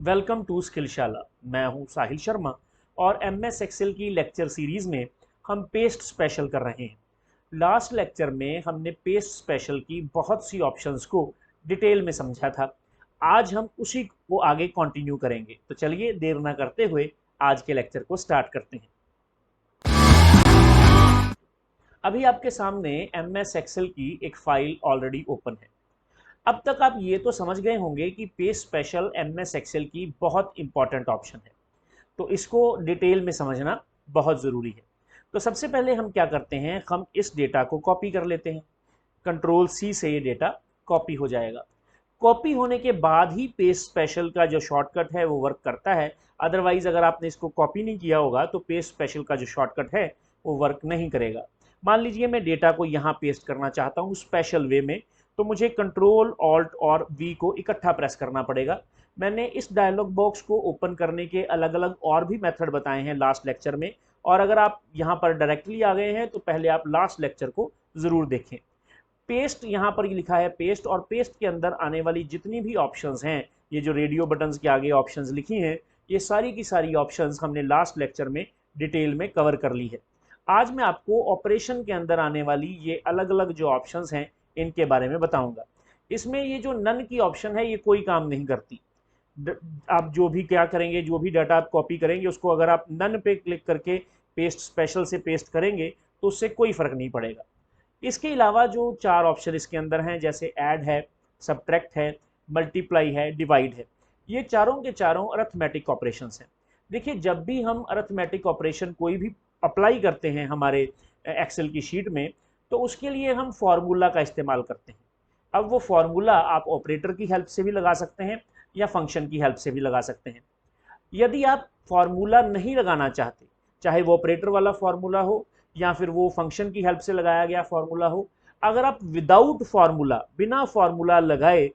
Welcome to स्किलशाला। मैं हूं साहिल शर्मा और एमएस एक्सेल की लेक्चर सीरीज में हम पेस्ट स्पेशल कर रहे हैं। लास्ट लेक्चर में हमने पेस्ट स्पेशल की बहुत सी ऑप्शंस को डिटेल में समझा था। आज हम उसी को आगे कंटिन्यू करेंगे, तो चलिए देर ना करते हुए आज के लेक्चर को स्टार्ट करते हैं। अभी आपके सामने एमएस एक्सेल की एक फाइल ऑलरेडी ओपन है। अब तक आप ये तो समझ गए होंगे कि पेस्ट स्पेशल एमएस एक्सेल की बहुत इंपॉर्टेंट ऑप्शन है, तो इसको डिटेल में समझना बहुत ज़रूरी है। तो सबसे पहले हम क्या करते हैं, हम इस डेटा को कॉपी कर लेते हैं। कंट्रोल सी से ये डेटा कॉपी हो जाएगा। कॉपी होने के बाद ही पेस्ट स्पेशल का जो शॉर्टकट है वो वर्क करता है। अदरवाइज अगर आपने इसको कॉपी नहीं किया होगा तो पेस्ट स्पेशल का जो शॉर्टकट है वो वर्क नहीं करेगा। मान लीजिए मैं डेटा को यहाँ पेस्ट करना चाहता हूँ स्पेशल वे में, तो मुझे कंट्रोल ऑल्ट और वी को इकट्ठा प्रेस करना पड़ेगा। मैंने इस डायलॉग बॉक्स को ओपन करने के अलग अलग और भी मेथड बताए हैं लास्ट लेक्चर में, और अगर आप यहाँ पर डायरेक्टली आ गए हैं तो पहले आप लास्ट लेक्चर को ज़रूर देखें। पेस्ट यहाँ पर लिखा है पेस्ट, और पेस्ट के अंदर आने वाली जितनी भी ऑप्शंस हैं, ये जो रेडियो बटन्स के आगे ऑप्शंस लिखी हैं, ये सारी की सारी ऑप्शंस हमने लास्ट लेक्चर में डिटेल में कवर कर ली है। आज मैं आपको ऑपरेशन के अंदर आने वाली ये अलग अलग जो ऑप्शंस हैं इनके बारे में बताऊंगा। इसमें ये जो नन की ऑप्शन है ये कोई काम नहीं करती। आप जो भी क्या करेंगे, जो भी डाटा आप कॉपी करेंगे उसको अगर आप नन पे क्लिक करके पेस्ट स्पेशल से पेस्ट करेंगे तो उससे कोई फर्क नहीं पड़ेगा। इसके अलावा जो चार ऑप्शन इसके अंदर हैं, जैसे ऐड है, सब्ट्रैक्ट है, मल्टीप्लाई है, डिवाइड है, ये चारों के चारों अरिथमेटिक ऑपरेशंस हैं। देखिए, जब भी हम अरिथमेटिक ऑपरेशन कोई भी अप्लाई करते हैं हमारे एक्सेल की शीट में, तो उसके लिए हम फार्मूला का इस्तेमाल करते हैं। अब वो फार्मूला आप ऑपरेटर की हेल्प से भी लगा सकते हैं या फंक्शन की हेल्प से भी लगा सकते हैं। यदि आप फार्मूला नहीं लगाना चाहते, चाहे वो ऑपरेटर वाला फार्मूला हो या फिर वो फंक्शन की हेल्प से लगाया गया फार्मूला हो, अगर आप विदाउट फार्मूला, बिना फार्मूला लगाए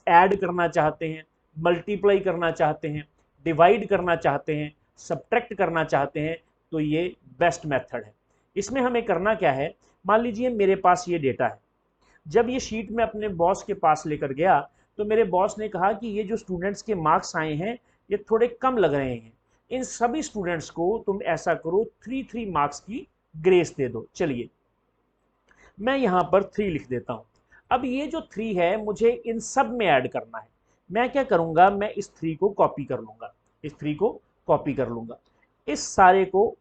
ऐड करना चाहते हैं, मल्टीप्लाई करना चाहते हैं, डिवाइड करना चाहते हैं, सब्ट्रैक्ट करना चाहते हैं, तो ये बेस्ट मेथड है। इसमें हमें करना क्या है, मान लीजिए मेरे पास ये डेटा है। जब ये शीट में अपने बॉस के पास लेकर गया तो मेरे बॉस ने कहा कि ये जो स्टूडेंट्स के मार्क्स आए हैं ये थोड़े कम लग रहे हैं, इन सभी स्टूडेंट्स को तुम ऐसा करो 3 मार्क्स की ग्रेस दे दो। चलिए मैं यहाँ पर 3 लिख देता हूँ। अब ये जो 3 है मुझे इन सब में ऐड करना है। मैं क्या करूँगा, मैं इस 3 को कॉपी कर लूँगा, इस 3 को कॉपी कर लूँगा, इस सारे को,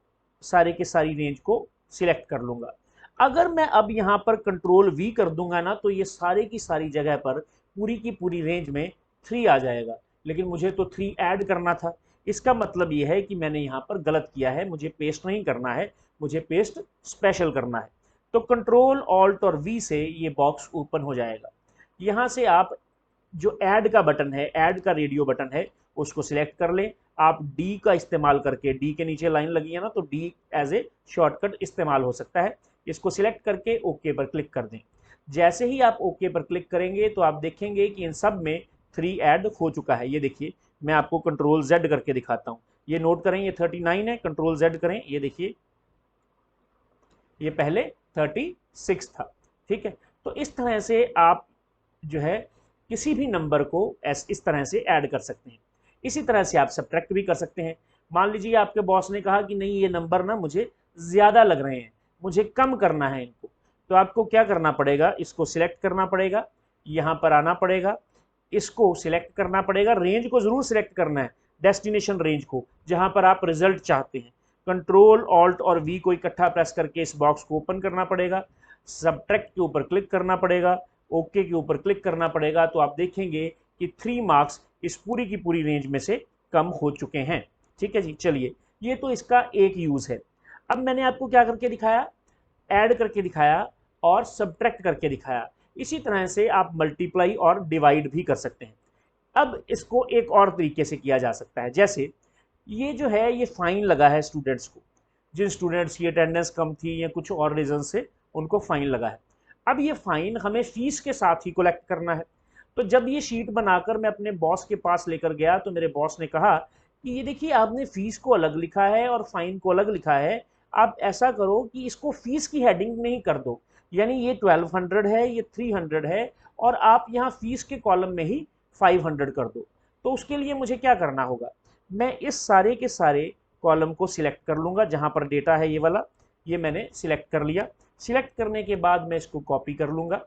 सारे के सारी रेंज को सिलेक्ट कर लूँगा। अगर मैं अब यहाँ पर कंट्रोल वी कर दूंगा ना, तो ये सारे की सारी जगह पर पूरी की पूरी रेंज में 3 आ जाएगा, लेकिन मुझे तो 3 ऐड करना था। इसका मतलब ये है कि मैंने यहाँ पर गलत किया है, मुझे पेस्ट नहीं करना है, मुझे पेस्ट स्पेशल करना है। तो कंट्रोल ऑल्ट और वी से ये बॉक्स ओपन हो जाएगा। यहाँ से आप जो ऐड का बटन है, ऐड का रेडियो बटन है, उसको सिलेक्ट कर लें। आप डी का इस्तेमाल करके, डी के नीचे लाइन लगी है ना, तो डी एज ए शॉर्टकट इस्तेमाल हो सकता है। इसको सिलेक्ट करके ओके पर क्लिक कर दें। जैसे ही आप ओके पर क्लिक करेंगे तो आप देखेंगे कि इन सब में 3 ऐड हो चुका है। ये देखिए, मैं आपको कंट्रोल जेड करके दिखाता हूँ। ये नोट करें, ये 39 है, कंट्रोल जेड करें, ये देखिए ये पहले 36 था। ठीक है, तो इस तरह से आप जो है किसी भी नंबर को इस तरह से ऐड कर सकते हैं। इसी तरह से आप सब्ट्रैक्ट भी कर सकते हैं। मान लीजिए आपके बॉस ने कहा कि नहीं, ये नंबर ना मुझे ज़्यादा लग रहे हैं, मुझे कम करना है इनको, तो आपको क्या करना पड़ेगा, इसको सिलेक्ट करना पड़ेगा, यहाँ पर आना पड़ेगा, इसको सिलेक्ट करना पड़ेगा, रेंज को ज़रूर सिलेक्ट करना है, डेस्टिनेशन रेंज को, जहाँ पर आप रिजल्ट चाहते हैं। कंट्रोल ऑल्ट और वी को इकट्ठा प्रेस करके इस बॉक्स को ओपन करना पड़ेगा, सब्ट्रैक्ट के ऊपर क्लिक करना पड़ेगा, ओके के ऊपर क्लिक करना पड़ेगा, तो आप देखेंगे कि 3 मार्क्स इस पूरी की पूरी रेंज में से कम हो चुके हैं। ठीक है जी, चलिए ये तो इसका एक यूज़ है। अब मैंने आपको क्या करके दिखाया, ऐड करके दिखाया और सब्ट्रैक्ट करके दिखाया। इसी तरह से आप मल्टीप्लाई और डिवाइड भी कर सकते हैं। अब इसको एक और तरीके से किया जा सकता है, जैसे ये जो है ये फाइन लगा है स्टूडेंट्स को, जिन स्टूडेंट्स की अटेंडेंस कम थी या कुछ और रीज़न से उनको फाइन लगा है। अब ये फाइन हमें फीस के साथ ही कलेक्ट करना है। तो जब ये शीट बनाकर मैं अपने बॉस के पास लेकर गया तो मेरे बॉस ने कहा कि ये देखिए, आपने फीस को अलग लिखा है और फाइन को अलग लिखा है, आप ऐसा करो कि इसको फीस की हेडिंग में ही कर दो, यानी ये 1200 है, ये 300 है, और आप यहाँ फीस के कॉलम में ही 500 कर दो। तो उसके लिए मुझे क्या करना होगा, मैं इस सारे के सारे कॉलम को सिलेक्ट कर लूँगा, जहाँ पर डेटा है ये वाला, ये मैंने सिलेक्ट कर लिया। सिलेक्ट करने के बाद मैं इसको कॉपी कर लूँगा।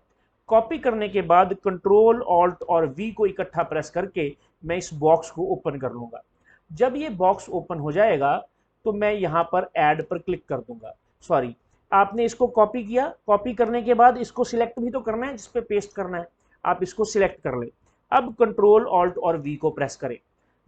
कॉपी करने के बाद कंट्रोल ऑल्ट और वी को इकट्ठा प्रेस करके मैं इस बॉक्स को ओपन कर लूँगा। जब ये बॉक्स ओपन हो जाएगा तो मैं यहाँ पर ऐड पर क्लिक कर दूंगा। सॉरी, आपने इसको कॉपी किया, कॉपी करने के बाद इसको सिलेक्ट भी तो करना है, जिस पे पेस्ट करना है, आप इसको सिलेक्ट कर लें। अब कंट्रोल ऑल्ट और वी को प्रेस करें।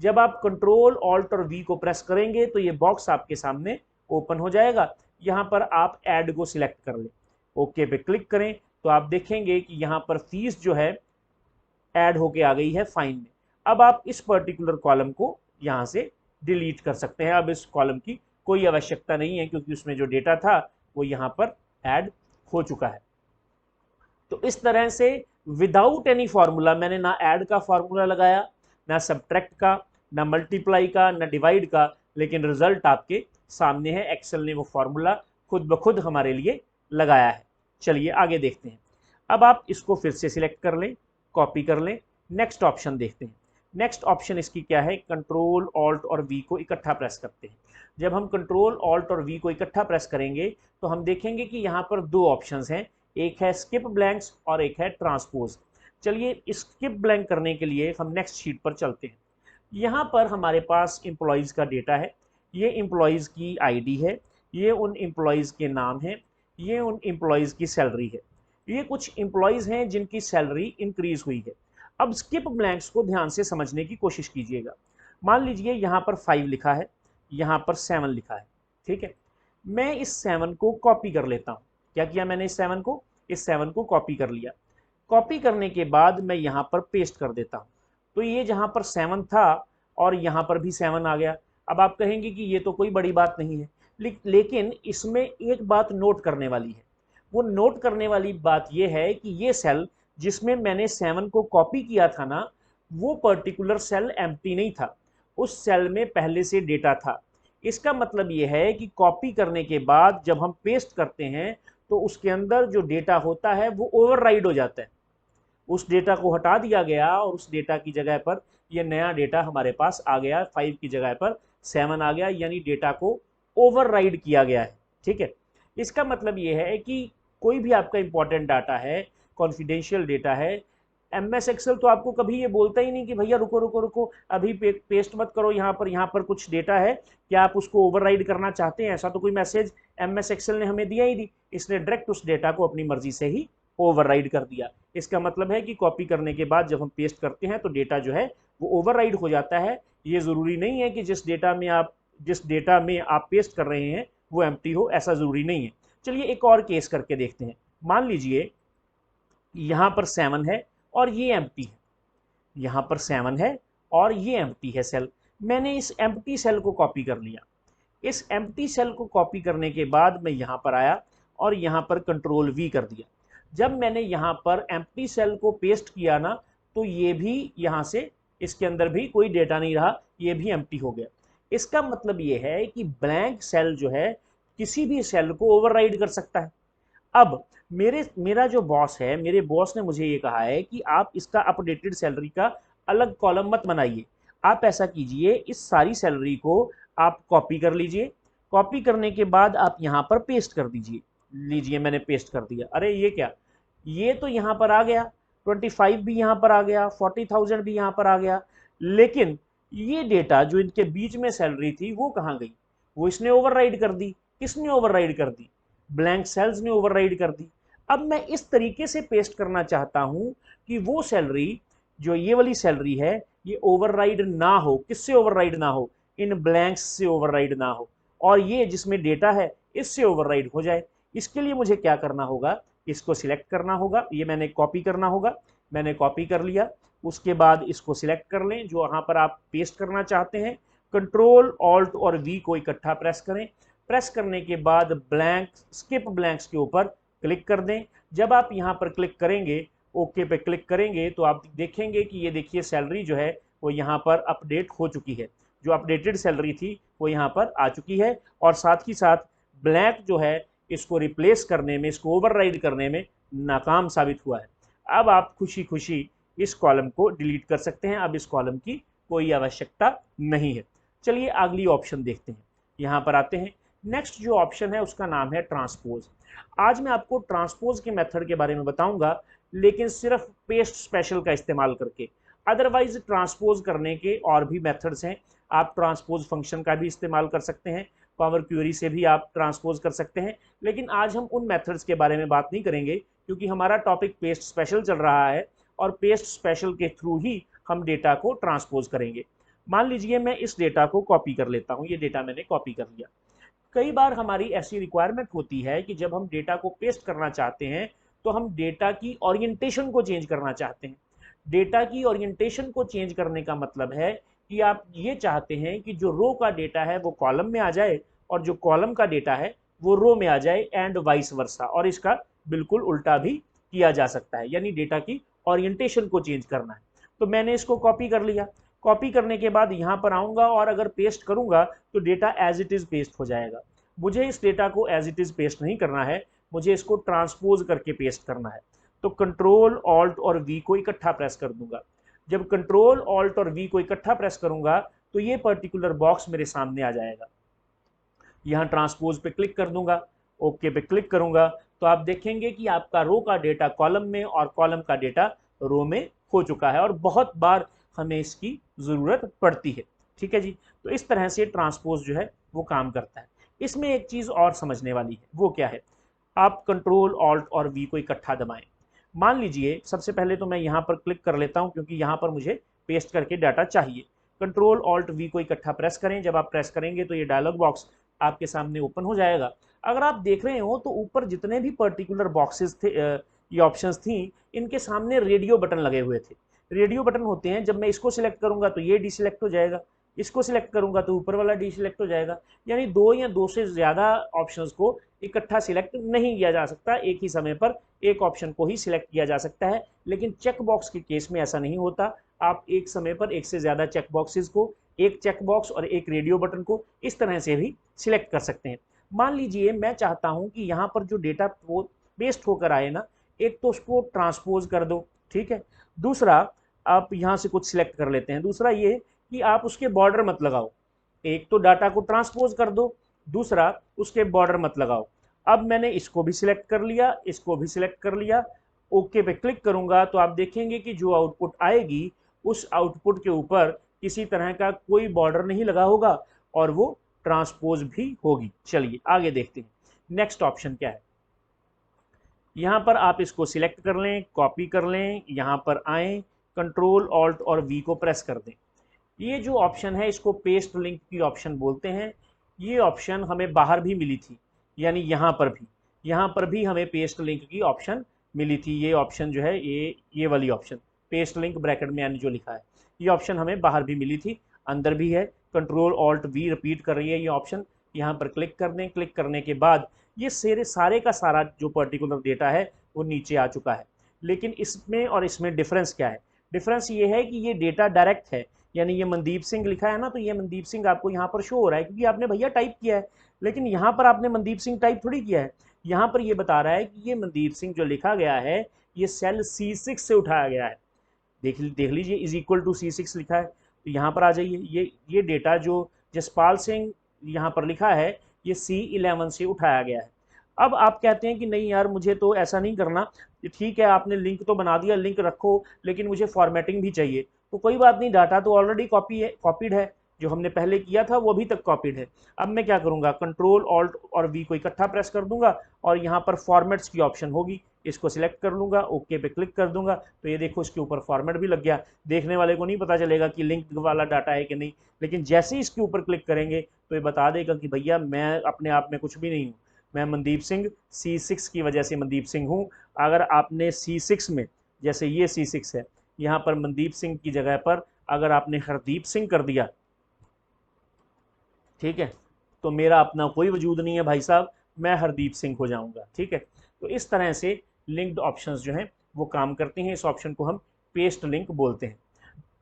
जब आप कंट्रोल ऑल्ट और वी को प्रेस करेंगे तो ये बॉक्स आपके सामने ओपन हो जाएगा। यहाँ पर आप ऐड को सिलेक्ट कर लें, ओके पे क्लिक करें तो आप देखेंगे कि यहाँ पर फीस जो है ऐड होके आ गई है फाइन में। अब आप इस पर्टिकुलर कॉलम को यहाँ से डिलीट कर सकते हैं। अब इस कॉलम की कोई आवश्यकता नहीं है क्योंकि उसमें जो डेटा था वो यहाँ पर ऐड हो चुका है। तो इस तरह से विदाउट एनी फार्मूला, मैंने ना ऐड का फार्मूला लगाया, ना सब्ट्रैक्ट का, ना मल्टीप्लाई का, ना डिवाइड का, लेकिन रिजल्ट आपके सामने है। एक्सेल ने वो फार्मूला खुद ब खुद हमारे लिए लगाया है। चलिए आगे देखते हैं। अब आप इसको फिर से सिलेक्ट कर लें, कॉपी कर लें, नेक्स्ट ऑप्शन देखते हैं। नेक्स्ट ऑप्शन इसकी क्या है, कंट्रोल ऑल्ट और वी को इकट्ठा प्रेस करते हैं। जब हम कंट्रोल ऑल्ट और वी को इकट्ठा प्रेस करेंगे तो हम देखेंगे कि यहाँ पर दो ऑप्शंस हैं, एक है स्किप ब्लैंक्स और एक है ट्रांसपोज। चलिए स्किप ब्लैंक करने के लिए हम नेक्स्ट शीट पर चलते हैं। यहाँ पर हमारे पास एम्प्लॉयज़ का डेटा है, ये एम्प्लॉयज़ की आईडी है, ये उन एम्प्लॉयज़ के नाम हैं, ये उन एम्प्लॉयज़ की सैलरी है। ये कुछ एम्प्लॉयज़ हैं जिनकी सैलरी इंक्रीज हुई है। अब स्किप ब्लैंक्स को ध्यान से समझने की कोशिश कीजिएगा। मान लीजिए यहाँ पर 5 लिखा है, यहाँ पर 7 लिखा है, ठीक है। मैं इस 7 को कॉपी कर लेता हूँ। क्या किया मैंने, इस 7 को कॉपी कर लिया। कॉपी करने के बाद मैं यहाँ पर पेस्ट कर देता हूँ। तो ये जहाँ पर 7 था और यहाँ पर भी 7 आ गया। अब आप कहेंगे कि ये तो कोई बड़ी बात नहीं है, लेकिन इसमें एक बात नोट करने वाली है। वो नोट करने वाली बात ये है कि ये सेल जिसमें मैंने 7 को कॉपी किया था ना, वो पर्टिकुलर सेल एम्प्टी नहीं था, उस सेल में पहले से डेटा था। इसका मतलब ये है कि कॉपी करने के बाद जब हम पेस्ट करते हैं तो उसके अंदर जो डेटा होता है वो ओवरराइड हो जाता है। उस डेटा को हटा दिया गया और उस डेटा की जगह पर ये नया डेटा हमारे पास आ गया, 5 की जगह पर 7 आ गया, यानी डेटा को ओवरराइड किया गया है, ठीक है। इसका मतलब ये है कि कोई भी आपका इंपॉर्टेंट डाटा है, कॉन्फिडेंशियल डेटा है, एमएस एक्सेल तो आपको कभी ये बोलता ही नहीं कि भैया रुको रुको रुको, अभी पेस्ट मत करो, यहाँ पर कुछ डेटा है, क्या आप उसको ओवरराइड करना चाहते हैं। ऐसा तो कोई मैसेज एमएस एक्सेल ने हमें दिया ही नहीं, इसने डायरेक्ट उस डेटा को अपनी मर्जी से ही ओवरराइड कर दिया। इसका मतलब है कि कॉपी करने के बाद जब हम पेस्ट करते हैं तो डेटा जो है वो ओवरराइड हो जाता है। ये ज़रूरी नहीं है कि जिस डेटा में आप पेस्ट कर रहे हैं वो एम्प्टी हो, ऐसा ज़रूरी नहीं है। चलिए एक और केस करके देखते हैं। मान लीजिए यहाँ पर 7 है और ये एम्प्टी है, यहाँ पर 7 है और ये एम्प्टी है सेल। मैंने इस एम्प्टी सेल को कॉपी कर लिया। इस एम्प्टी सेल को कॉपी करने के बाद मैं यहाँ पर आया और यहाँ पर कंट्रोल वी कर दिया। जब मैंने यहाँ पर एम्प्टी सेल को पेस्ट किया ना, तो ये भी यहाँ से, इसके अंदर भी कोई डेटा नहीं रहा, ये भी एम्प्टी हो गया। इसका मतलब ये है कि ब्लैंक सेल जो है किसी भी सेल को ओवरराइड कर सकता है। अब मेरा जो बॉस है, मेरे बॉस ने मुझे ये कहा है कि आप इसका अपडेटेड सैलरी का अलग कॉलम मत बनाइए। आप ऐसा कीजिए, इस सारी सैलरी को आप कॉपी कर लीजिए, कॉपी करने के बाद आप यहाँ पर पेस्ट कर दीजिए। लीजिए मैंने पेस्ट कर दिया। अरे ये क्या, ये तो यहाँ पर आ गया, 25 भी यहाँ पर आ गया, 40,000 भी यहाँ पर आ गया, लेकिन ये डेटा जो इनके बीच में सैलरी थी वो कहाँ गई, वो इसने ओवरराइड कर दी। किसने ओवरराइड कर दी, ब्लैंक सेल्स ने ओवरराइड कर दी। अब मैं इस तरीके से पेस्ट करना चाहता हूं कि वो सैलरी, जो ये वाली सैलरी है, ये ओवरराइड ना हो। किससे ओवरराइड ना हो, इन ब्लैंक्स से ओवरराइड ना हो, और ये जिसमें डेटा है इससे ओवरराइड हो जाए। इसके लिए मुझे क्या करना होगा, इसको सिलेक्ट करना होगा, ये मैंने कॉपी करना होगा, मैंने कॉपी कर लिया। उसके बाद इसको सिलेक्ट कर लें जो यहाँ पर आप पेस्ट करना चाहते हैं, कंट्रोल ऑल्ट और वी को इकट्ठा प्रेस करें। प्रेस करने के बाद स्किप ब्लैंक्स के ऊपर क्लिक कर दें। जब आप यहाँ पर क्लिक करेंगे, ओके पे क्लिक करेंगे, तो आप देखेंगे कि ये देखिए सैलरी जो है वो यहाँ पर अपडेट हो चुकी है। जो अपडेटेड सैलरी थी वो यहाँ पर आ चुकी है, और साथ ही साथ ब्लैंक जो है इसको रिप्लेस करने में, इसको ओवरराइड करने में नाकाम साबित हुआ है। अब आप खुशी खुशी इस कॉलम को डिलीट कर सकते हैं। अब इस कॉलम की कोई आवश्यकता नहीं है। चलिए अगली ऑप्शन देखते हैं, यहाँ पर आते हैं। नेक्स्ट जो ऑप्शन है उसका नाम है ट्रांसपोज। आज मैं आपको ट्रांसपोज के मेथड के बारे में बताऊंगा, लेकिन सिर्फ पेस्ट स्पेशल का इस्तेमाल करके। अदरवाइज ट्रांसपोज करने के और भी मेथड्स हैं। आप ट्रांसपोज फंक्शन का भी इस्तेमाल कर सकते हैं, पावर क्वेरी से भी आप ट्रांसपोज कर सकते हैं, लेकिन आज हम उन मेथड्स के बारे में बात नहीं करेंगे, क्योंकि हमारा टॉपिक पेस्ट स्पेशल चल रहा है और पेस्ट स्पेशल के थ्रू ही हम डेटा को ट्रांसपोज करेंगे। मान लीजिए मैं इस डेटा को कॉपी कर लेता हूँ, ये डेटा मैंने कॉपी कर लिया। कई बार हमारी ऐसी रिक्वायरमेंट होती है कि जब हम डेटा को पेस्ट करना चाहते हैं तो हम डेटा की ओरिएंटेशन को चेंज करना चाहते हैं। डेटा की ओरिएंटेशन को चेंज करने का मतलब है कि आप ये चाहते हैं कि जो रो का डेटा है वो कॉलम में आ जाए और जो कॉलम का डेटा है वो रो में आ जाए, एंड वाइस वर्सा। और इसका बिल्कुल उल्टा भी किया जा सकता है, यानी डेटा की ओरिएंटेशन को चेंज करना है। तो मैंने इसको कॉपी कर लिया। कॉपी करने के बाद यहाँ पर आऊँगा और अगर पेस्ट करूँगा तो data as it is paste हो जाएगा। मुझे इस डेटा को एज इट इज़ पेस्ट नहीं करना है, मुझे इसको ट्रांसपोज करके पेस्ट करना है। तो कंट्रोल ऑल्ट और वी को इकट्ठा प्रेस कर दूंगा। जब कंट्रोल ऑल्ट और वी को इकट्ठा प्रेस करूंगा तो ये पर्टिकुलर बॉक्स मेरे सामने आ जाएगा। यहाँ ट्रांसपोज पे क्लिक कर दूंगा, ओके पे क्लिक करूंगा तो आप देखेंगे कि आपका रो का डेटा कॉलम में और कॉलम का डेटा रो में हो चुका है, और बहुत बार हमें इसकी ज़रूरत पड़ती है। ठीक है जी, तो इस तरह से ट्रांसपोज जो है वो काम करता है। इसमें एक चीज़ और समझने वाली है, वो क्या है, आप कंट्रोल ऑल्ट और वी को इकट्ठा दबाएं। मान लीजिए सबसे पहले तो मैं यहाँ पर क्लिक कर लेता हूँ, क्योंकि यहाँ पर मुझे पेस्ट करके डाटा चाहिए। कंट्रोल ऑल्ट वी को इकट्ठा प्रेस करें। जब आप प्रेस करेंगे तो ये डायलॉग बॉक्स आपके सामने ओपन हो जाएगा। अगर आप देख रहे हो तो ऊपर जितने भी पर्टिकुलर बॉक्सेस थे, ये ऑप्शंस थी, इनके सामने रेडियो बटन लगे हुए थे। रेडियो बटन होते हैं, जब मैं इसको सिलेक्ट करूंगा तो ये डिसिलेक्ट हो जाएगा, इसको सिलेक्ट करूंगा तो ऊपर वाला डिसिलेक्ट हो जाएगा। यानी दो या दो से ज़्यादा ऑप्शंस को इकट्ठा सिलेक्ट नहीं किया जा सकता, एक ही समय पर एक ऑप्शन को ही सिलेक्ट किया जा सकता है। लेकिन चेक बॉक्स के केस में ऐसा नहीं होता, आप एक समय पर एक से ज़्यादा चेक बॉक्सेस को, एक चेक बॉक्स और एक रेडियो बटन को इस तरह से भी सिलेक्ट कर सकते हैं। मान लीजिए मैं चाहता हूं कि यहाँ पर जो डेटा वो पेस्ट होकर आए ना, एक तो उसको ट्रांसपोज कर दो, ठीक है। दूसरा आप यहाँ से कुछ सिलेक्ट कर लेते हैं। दूसरा ये कि आप उसके बॉर्डर मत लगाओ, एक तो डाटा को ट्रांसपोज कर दो, दूसरा उसके बॉर्डर मत लगाओ। अब मैंने इसको भी सिलेक्ट कर लिया, इसको भी सिलेक्ट कर लिया, ओके पे क्लिक करूंगा तो आप देखेंगे कि जो आउटपुट आएगी उस आउटपुट के ऊपर किसी तरह का कोई बॉर्डर नहीं लगा होगा और वो ट्रांसपोज भी होगी। चलिए आगे देखते हैं नेक्स्ट ऑप्शन क्या है। यहाँ पर आप इसको सिलेक्ट कर लें, कॉपी कर लें, यहाँ पर आएँ, कंट्रोल ऑल्ट और वी को प्रेस कर दें। ये जो ऑप्शन है इसको पेस्ट लिंक की ऑप्शन बोलते हैं। ये ऑप्शन हमें बाहर भी मिली थी, यानी यहाँ पर भी हमें पेस्ट लिंक की ऑप्शन मिली थी। ये ऑप्शन जो है ये वाली ऑप्शन पेस्ट लिंक ब्रैकेट में यानी जो लिखा है, ये ऑप्शन हमें बाहर भी मिली थी, अंदर भी है। कंट्रोल ऑल्ट वी रिपीट कर रही है ये ऑप्शन। यहाँ पर क्लिक कर दें, क्लिक करने के बाद ये सारे का सारा जो पर्टिकुलर डेटा है वो नीचे आ चुका है। लेकिन इसमें और इसमें डिफरेंस क्या है? डिफरेंस ये है कि ये डेटा डायरेक्ट है, यानी ये मनदीप सिंह लिखा है ना, तो ये मनदीप सिंह आपको यहाँ पर शो हो रहा है क्योंकि आपने भैया टाइप किया है। लेकिन यहाँ पर आपने मनदीप सिंह टाइप थोड़ी किया है, यहाँ पर ये बता रहा है कि ये मनदीप सिंह जो लिखा गया है ये सेल C6 से उठाया गया है। देख लीजिए इज इक्वल टू C6 लिखा है, तो यहाँ पर आ जाइए। ये डेटा जो जसपाल सिंह यहाँ पर लिखा है ये C11 से उठाया गया है। अब आप कहते हैं कि नहीं यार मुझे तो ऐसा नहीं करना, ठीक है आपने लिंक तो बना दिया, लिंक रखो, लेकिन मुझे फॉर्मेटिंग भी चाहिए। तो कोई बात नहीं, डाटा तो ऑलरेडी कॉपीड है, जो हमने पहले किया था वो अभी तक कॉपीड है। अब मैं क्या करूँगा, कंट्रोल ऑल्ट और वी को इकट्ठा प्रेस कर दूंगा और यहाँ पर फॉर्मेट्स की ऑप्शन होगी, इसको सिलेक्ट कर लूँगा, ओके पे क्लिक कर दूंगा तो ये देखो इसके ऊपर फॉर्मेट भी लग गया। देखने वाले को नहीं पता चलेगा कि लिंक वाला डाटा है कि नहीं, लेकिन जैसे ही इसके ऊपर क्लिक करेंगे तो ये बता देगा कि भैया मैं अपने आप में कुछ भी नहीं हूँ, मैं मनदीप सिंह C6 की वजह से मनदीप सिंह हूँ। अगर आपने C6 में, जैसे ये C6 है, यहाँ पर मनदीप सिंह की जगह पर अगर आपने हरदीप सिंह कर दिया, ठीक है, तो मेरा अपना कोई वजूद नहीं है भाई साहब, मैं हरदीप सिंह हो जाऊंगा। ठीक है, तो इस तरह से लिंक्ड ऑप्शंस जो हैं वो काम करते हैं। इस ऑप्शन को हम पेस्ट लिंक बोलते हैं।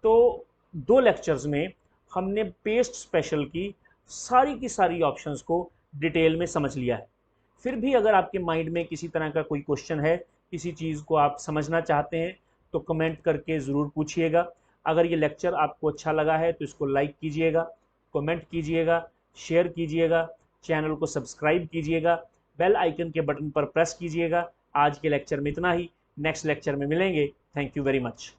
तो 2 लेक्चर्स में हमने पेस्ट स्पेशल की सारी ऑप्शंस को डिटेल में समझ लिया है। फिर भी अगर आपके माइंड में किसी तरह का कोई क्वेश्चन है, किसी चीज़ को आप समझना चाहते हैं, तो कमेंट करके ज़रूर पूछिएगा। अगर ये लेक्चर आपको अच्छा लगा है तो इसको लाइक कीजिएगा, कमेंट कीजिएगा, शेयर कीजिएगा, चैनल को सब्सक्राइब कीजिएगा, बेल आइकन के बटन पर प्रेस कीजिएगा। आज के लेक्चर में इतना ही, नेक्स्ट लेक्चर में मिलेंगे। Thank you very much.